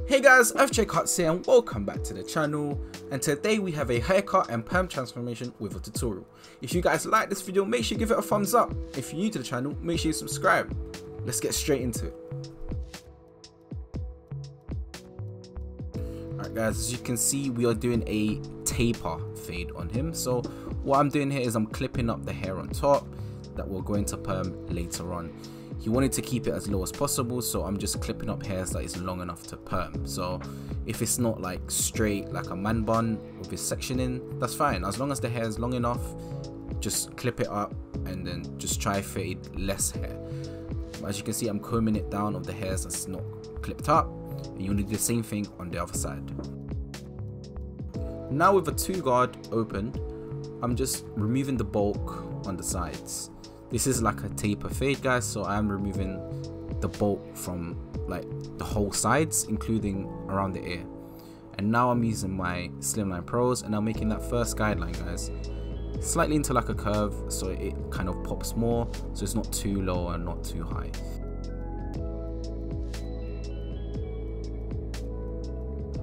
Hey guys, FJ Cuts here and welcome back to the channel, and today we have a haircut and perm transformation with a tutorial. If you guys like this video, make sure you give it a thumbs up. If you're new to the channel, make sure you subscribe. Let's get straight into it. Alright guys, as you can see, we are doing a taper fade on him. So what I'm doing here is I'm clipping up the hair on top that will go into perm later on. He wanted to keep it as low as possible, so I'm just clipping up hairs that is long enough to perm. So if it's not like straight like a man bun with his sectioning, that's fine. As long as the hair is long enough, just clip it up and then just try fade less hair. But as you can see, I'm combing it down of the hairs that's not clipped up, and you want to do the same thing on the other side. Now with a 2 guard open, I'm just removing the bulk on the sides. This is like a taper fade guys, so I am removing the bulk from like the whole sides, including around the ear. And now I'm using my Slimline Pros and I'm making that first guideline guys, slightly into like a curve, so it kind of pops more, so it's not too low and not too high.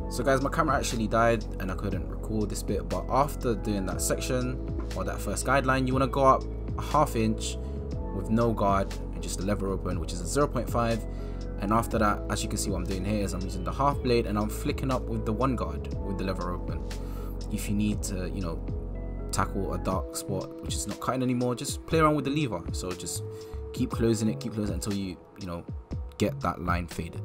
So guys, my camera actually died and I couldn't record this bit, but after doing that section or that first guideline, you want to go up a ½ inch with no guard and just a lever open, which is a 0.5. and after that, as you can see, what I'm doing here is I'm using the half blade and I'm flicking up with the 1 guard with the lever open. If you need to, you know, tackle a dark spot which is not cutting anymore, just play around with the lever. So just keep closing it until you know, get that line faded.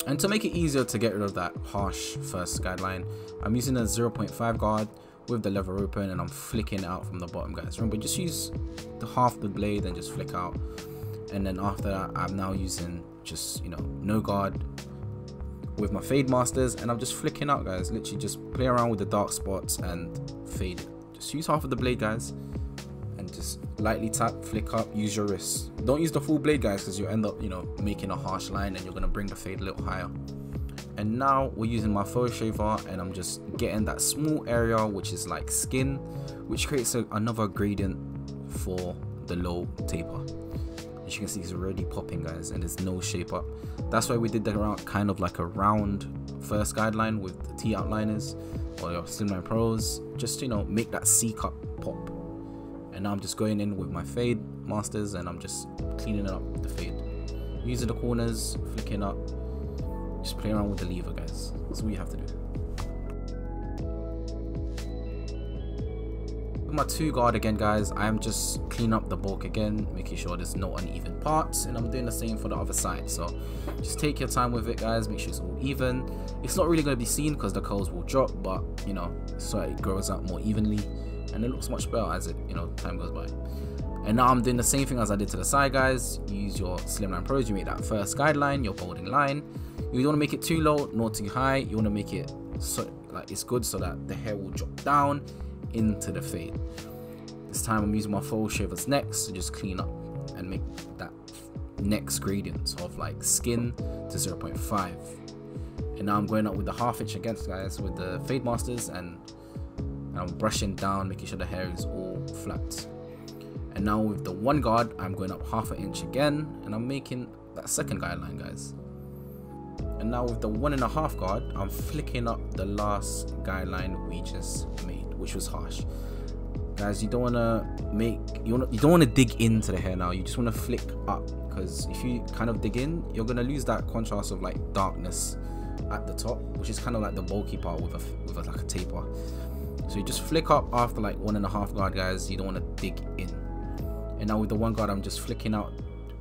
And to make it easier to get rid of that harsh first guideline, I'm using a 0.5 guard with the lever open and I'm flicking out from the bottom guys. Remember, just use the half the blade and just flick out. And then after that, I'm now using just, you know, no guard with my fade masters and I'm just flicking out guys. Literally just play around with the dark spots and fade it. Just use half of the blade guys and just lightly tap, flick up, use your wrist. Don't use the full blade guys, because you'll end up, you know, making a harsh line and you're going to bring the fade a little higher. And now we're using my faux shaver and I'm just getting that small area which is like skin, which creates another gradient for the low taper. As you can see, it's already popping guys and there's no shape up. That's why we did the kind of like a round first guideline with the T outliners or your Slimline Pros, just to, you know, make that C cup pop. And now I'm just going in with my fade masters and I'm just cleaning it up with the fade, using the corners, flicking up. Just play around with the lever guys, that's all you have to do. With my 2 guard again guys, I'm just cleaning up the bulk again, making sure there's no uneven parts, and I'm doing the same for the other side. So just take your time with it guys, make sure it's all even. It's not really going to be seen because the curls will drop, but you know, so it grows out more evenly and it looks much better as it, you know, time goes by. And now I'm doing the same thing as I did to the side guys. You use your Slimline Pros, you make that first guideline, your bolding line. You don't want to make it too low nor too high. You want to make it so like it's good so that the hair will drop down into the fade. This time I'm using my faux shavers next to just clean up and make that next gradient of like skin to 0.5. And now I'm going up with the ½ inch again guys with the fade masters and I'm brushing down, making sure the hair is all flat. And now with the 1 guard, I'm going up ½ inch again and I'm making that second guideline guys. And now with the 1.5 guard, I'm flicking up the last guideline we just made, which was harsh. Guys, you don't want to dig into the hair now. You just want to flick up, because if you kind of dig in, you're going to lose that contrast of like darkness at the top, which is kind of like the bulky part with like a taper. So you just flick up after like 1.5 guard guys. You don't want to dig in. And now with the 1 guard, I'm just flicking out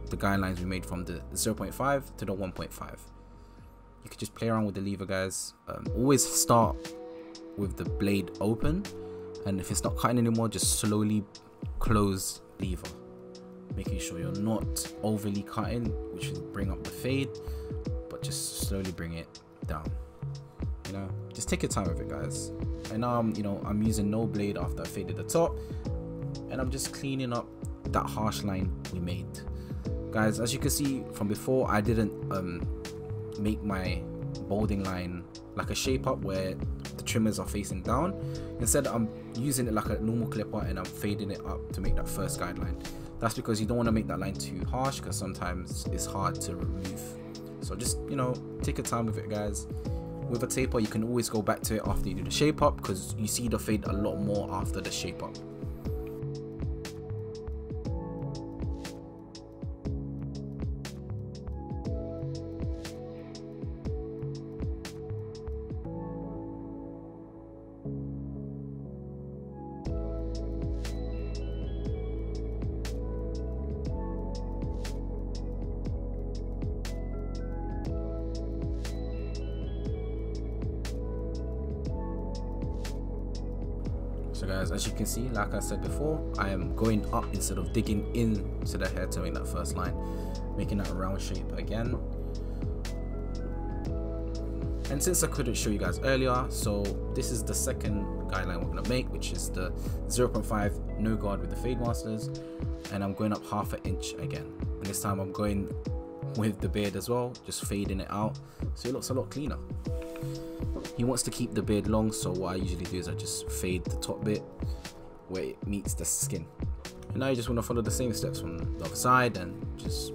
the guidelines we made from the 0.5 to the 1.5. You can just play around with the lever guys. Always start with the blade open, and if it's not cutting anymore, just slowly close lever, making sure you're not overly cutting, which will bring up the fade, but just slowly bring it down. You know, just take your time with it guys. And now you know, I'm using no blade after I faded the top, and I'm just cleaning up that harsh line we made guys. As you can see from before, I didn't make my bolding line like a shape up where the trimmers are facing down. Instead, I'm using it like a normal clipper and I'm fading it up to make that first guideline. That's because you don't want to make that line too harsh, because sometimes it's hard to remove. So just, you know, take your time with it, guys. With a taper, you can always go back to it after you do the shape up, because you see the fade a lot more after the shape up. So guys, as you can see, like I said before, I am going up instead of digging into the hair to make that first line, making that round shape again. And since I couldn't show you guys earlier, so this is the second guideline we're gonna make, which is the 0.5 no guard with the fade masters, and I'm going up half an inch again. And this time I'm going with the beard as well, just fading it out so it looks a lot cleaner. He wants to keep the beard long, so what I usually do is I just fade the top bit where it meets the skin. And now you just want to follow the same steps from the other side and just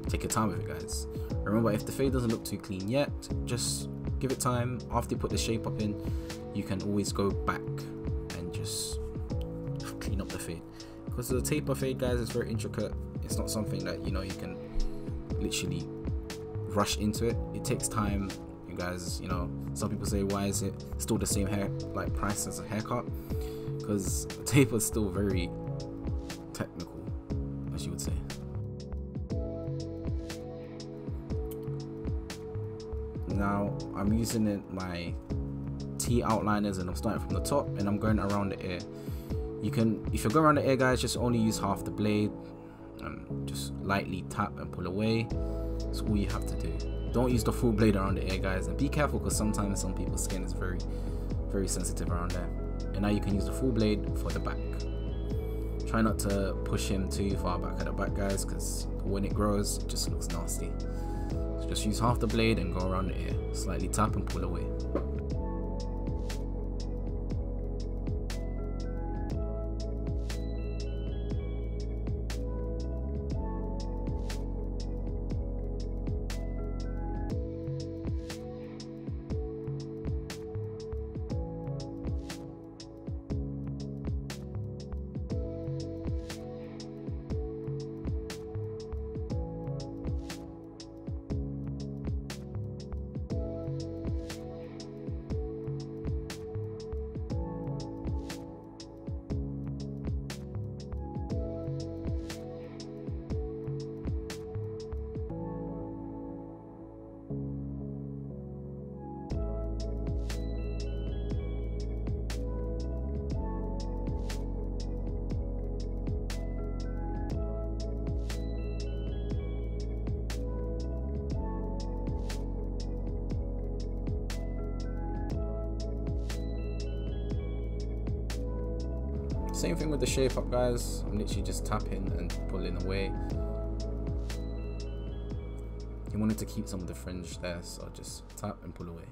take your time with it, guys. Remember, if the fade doesn't look too clean yet, just give it time. After you put the shape up in, you can always go back and just clean up the fade, because the taper fade, guys, is very intricate. It's not something that, you know, you can literally rush into it. It takes time. You guys, you know, some people say, why is it still the same hair like price as a haircut? Because taper is still very technical, as you would say. Now I'm using my T outliners and I'm starting from the top and I'm going around the ear. You can, if you're going around the ear, guys, just only use half the blade and just lightly tap and pull away. That's all you have to do. Don't use the full blade around the ear, guys, and be careful, because sometimes some people's skin is very sensitive around there. And now you can use the full blade for the back. Try not to push him too far back at the back, guys, because when it grows, it just looks nasty. So just use half the blade and go around the ear, slightly tap and pull away. Same thing with the shape up, guys. I'm literally just tapping and pulling away. He wanted to keep some of the fringe there, so just tap and pull away.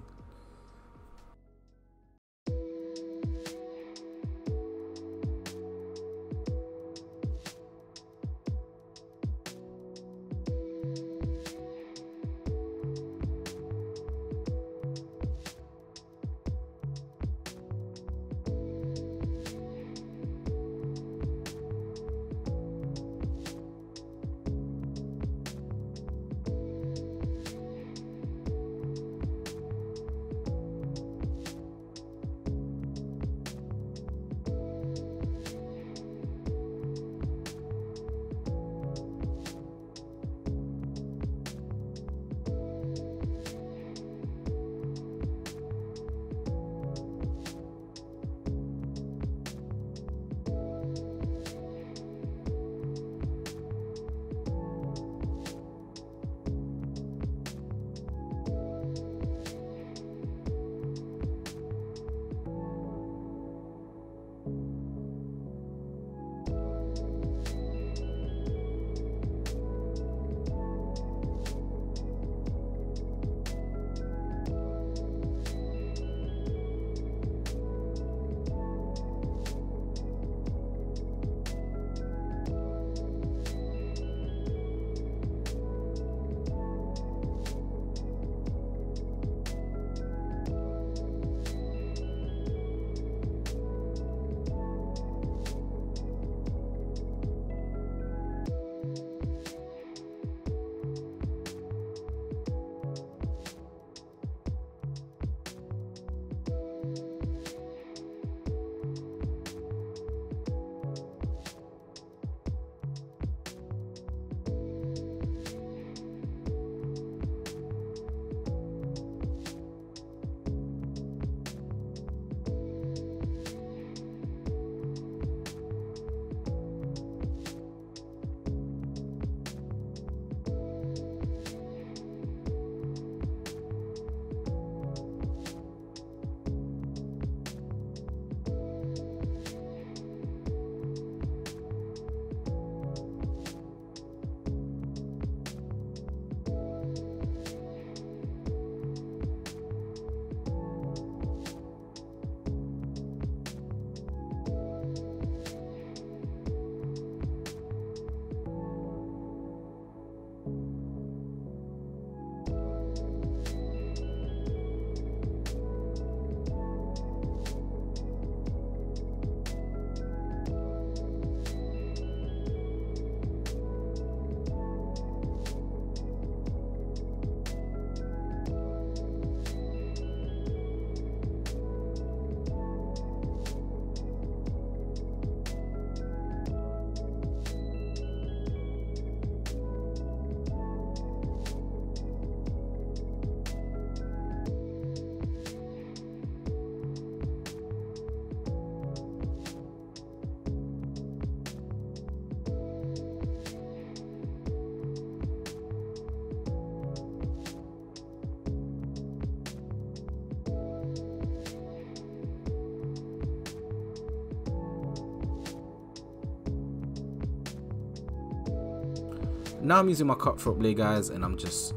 Now I'm using my cutthroat blade, guys, and I'm just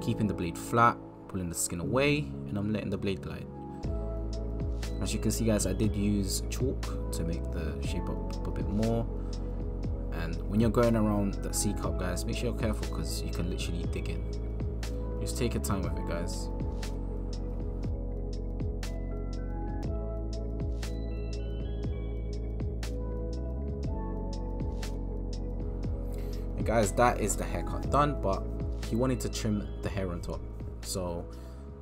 keeping the blade flat, pulling the skin away, and I'm letting the blade glide. As you can see, guys, I did use chalk to make the shape up a bit more. And when you're going around that C cup, guys, make sure you're careful because you can literally dig in. Just take your time with it, guys. And guys, that is the haircut done, but he wanted to trim the hair on top. So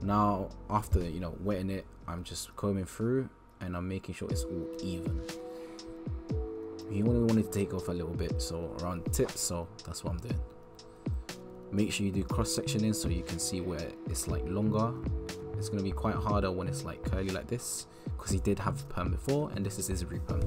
now after, you know, wetting it, I'm just combing through and I'm making sure it's all even. He only wanted to take off a little bit, so around the tips, so that's what I'm doing. Make sure you do cross sectioning so you can see where it's like longer. It's going to be quite harder when it's like curly like this, because he did have perm before and this is his re-perm.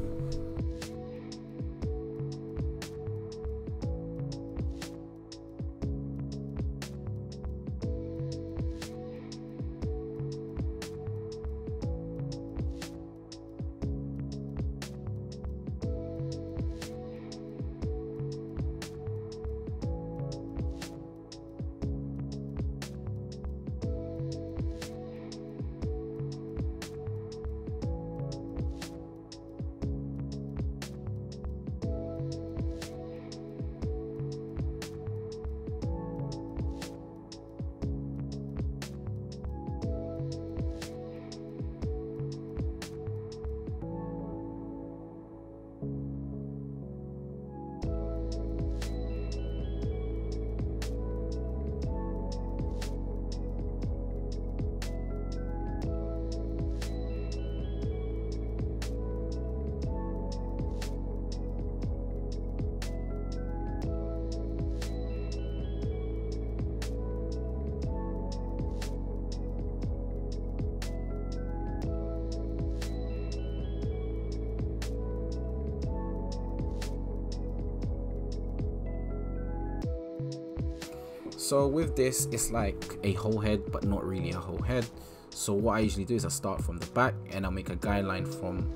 So with this, it's like a whole head, but not really a whole head. So what I usually do is I start from the back and I'll make a guideline from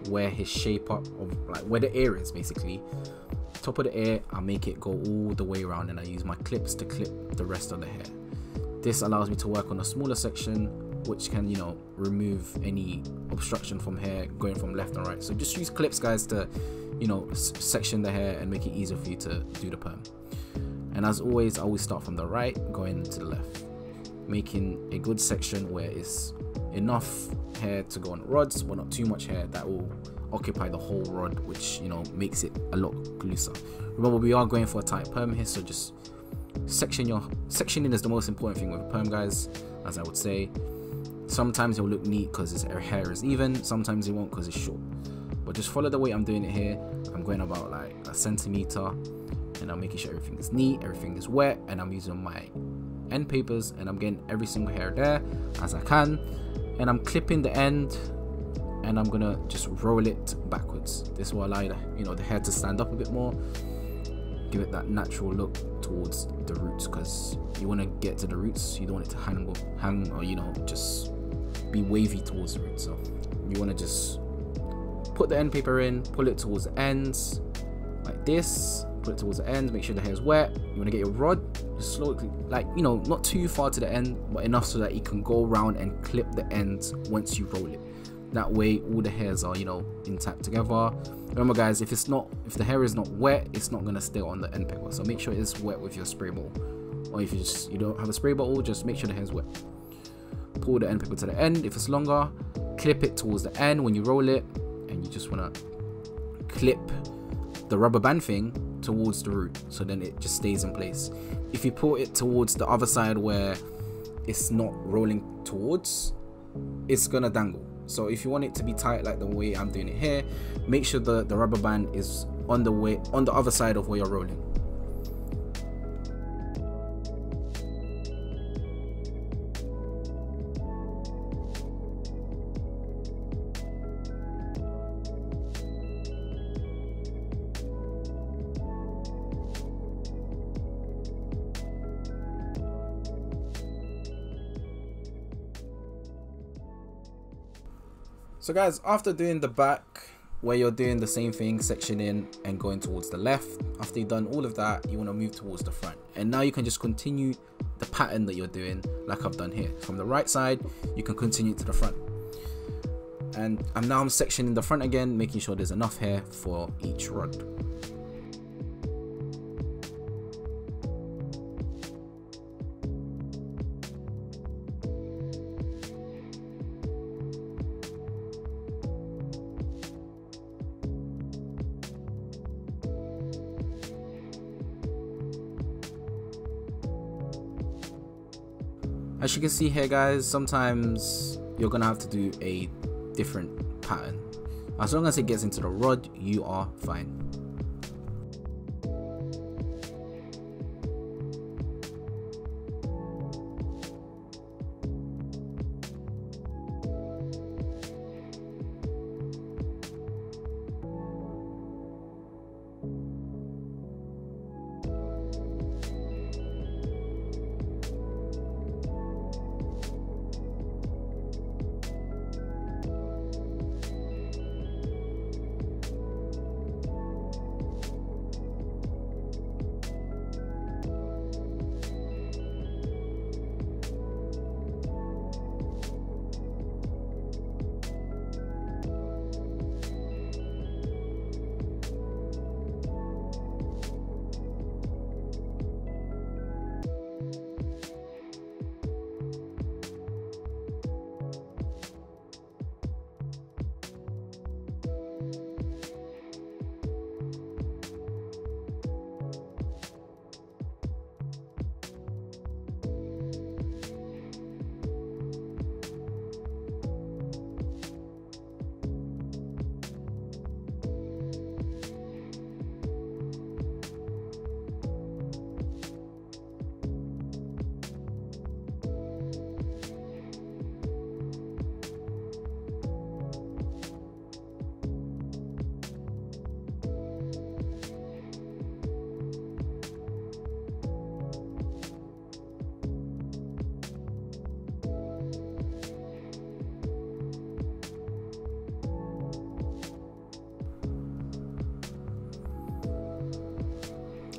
where his shape up, of like where the ear is basically. Top of the ear, I'll make it go all the way around and I use my clips to clip the rest of the hair. This allows me to work on a smaller section, which can, you know, remove any obstruction from hair going from left and right. So just use clips, guys, to, you know, section the hair and make it easier for you to do the perm. And as always, I always start from the right going to the left, making a good section where it's enough hair to go on rods but not too much hair that will occupy the whole rod, which, you know, makes it a lot looser. Remember, we are going for a tight perm here, so just sectioning is the most important thing with a perm, guys, as I would say. Sometimes it'll look neat because his hair is even, sometimes it won't because it's short, but just follow the way I'm doing it here. I'm going about like a centimeter and I'm making sure everything is neat, everything is wet, and I'm using my end papers and I'm getting every single hair there as I can, and I'm clipping the end and I'm gonna just roll it backwards. This will allow the hair to stand up a bit more, give it that natural look towards the roots, because you want to get to the roots, you don't want it to hang or, you know, just be wavy towards the roots. So you want to just put the end paper in, pull it towards the ends like this, put it towards the ends, make sure the hair is wet. You want to get your rod just slowly, like, you know, not too far to the end, but enough so that you can go around and clip the ends once you roll it. That way all the hairs are, you know, intact together. Remember, guys, if the hair is not wet, it's not gonna stay on the end paper, so make sure it's wet with your spray bottle. Or if you don't have a spray bottle, just make sure the hair's wet. Pull the end paper to the end. If it's longer, clip it towards the end when you roll it, and you just want to clip the rubber band thing towards the root, so then it just stays in place. If you pull it towards the other side where it's not rolling towards, it's gonna dangle. So if you want it to be tight like the way I'm doing it here, make sure the rubber band is on the other side of where you're rolling. So guys, after doing the back, where you're doing the same thing, sectioning and going towards the left. After you've done all of that, you want to move towards the front, and now you can just continue the pattern that you're doing like I've done here. From the right side, you can continue to the front, and now I'm sectioning the front again, making sure there's enough hair for each rod. As you can see here guys, sometimes you're gonna have to do a different pattern. As long as it gets into the rod, you are fine.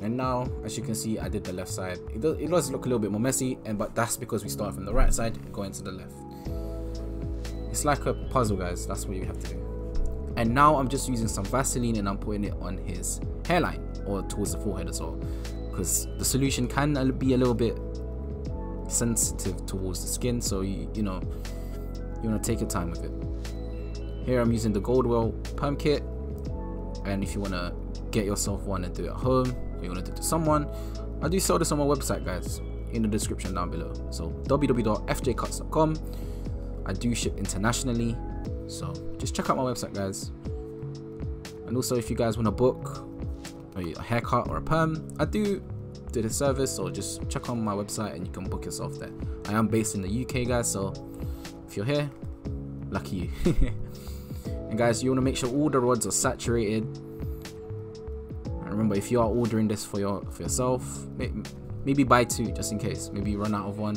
And now, as you can see, I did the left side. It does look a little bit more messy, but that's because we start from the right side going to the left. It's like a puzzle, guys. That's what you have to do. And now I'm just using some Vaseline and I'm putting it on his hairline or towards the forehead as well, because the solution can be a little bit sensitive towards the skin. So you want to take your time with it. Here I'm using the Goldwell perm kit, and if you want to get yourself one and do it at home, or you want to do it to someone, I do sell this on my website, guys, in the description down below. So www.fjcuts.com. I do ship internationally, so just check out my website, guys. And also, if you guys want to book a haircut or a perm, I do the service, so just check on my website and you can book yourself there. I am based in the UK, guys, so if you're here, lucky you. And guys, you want to make sure all the rods are saturated. And remember, if you are ordering this for yourself, maybe buy two just in case. Maybe you run out of one.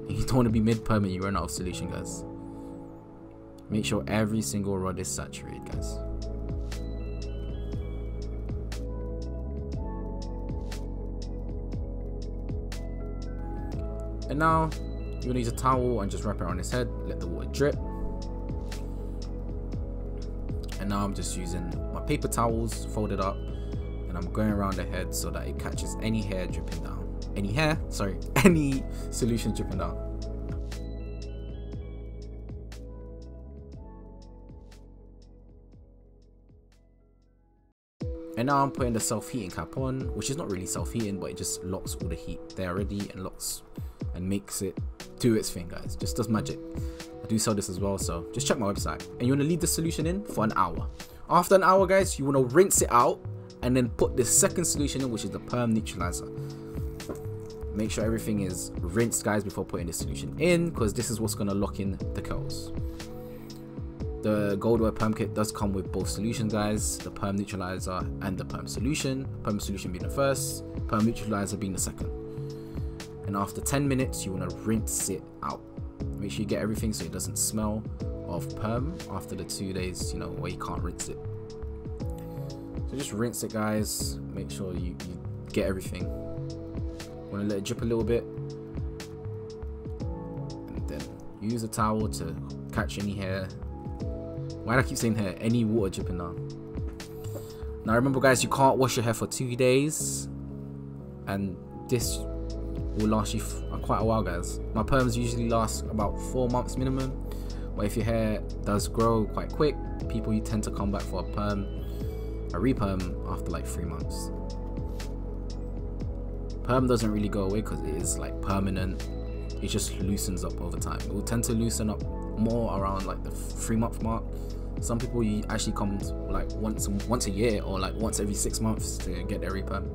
You don't want to be mid-perm and you run out of solution, guys. Make sure every single rod is saturated, guys. And now you're gonna use a towel and just wrap it around his head, let the water drip. And now I'm just using my paper towels folded up, and I'm going around the head so that it catches any hair dripping down. Any solution dripping down. And now I'm putting the self-heating cap on, which is not really self-heating, but it just locks all the heat there already and locks and makes it do its thing, guys. Just does magic. I do sell this as well, so just check my website. And you want to leave the solution in for an hour. After an hour, guys, you want to rinse it out and then put the second solution in, which is the perm neutralizer. Make sure everything is rinsed, guys, before putting the solution in, because this is what's going to lock in the curls. The Goldwell perm kit does come with both solutions, guys, the perm neutralizer and the perm solution being the first, perm neutralizer being the second. And after 10 minutes you want to rinse it out. Make sure you get everything so it doesn't smell of Perm after the 2 days, you know, where you can't rinse it. So just rinse it, guys. Make sure you get everything. Want to let it drip a little bit, and then use a towel to catch any hair. Why do I keep saying hair? Any water dripping down. Now remember, guys, you can't wash your hair for 2 days, and this will last you quite a while, guys. My perms usually last about 4 months minimum, but if your hair does grow quite quick, people you tend to come back for a re-perm after like 3 months. Perm doesn't really go away because it is like permanent. It just loosens up over time. It will tend to loosen up more around like the 3-month mark. Some people you actually come like once a year or like once every 6 months to get their re-perm.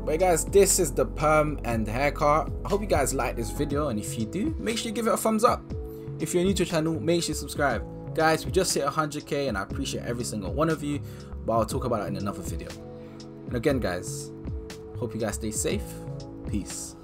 But guys, this is the perm and haircut. I hope you guys like this video, and if you do, make sure you give it a thumbs up. If you're new to the channel, make sure you subscribe. Guys, we just hit 100k and I appreciate every single one of you, but I'll talk about it in another video. And again, guys, hope you guys stay safe. Peace.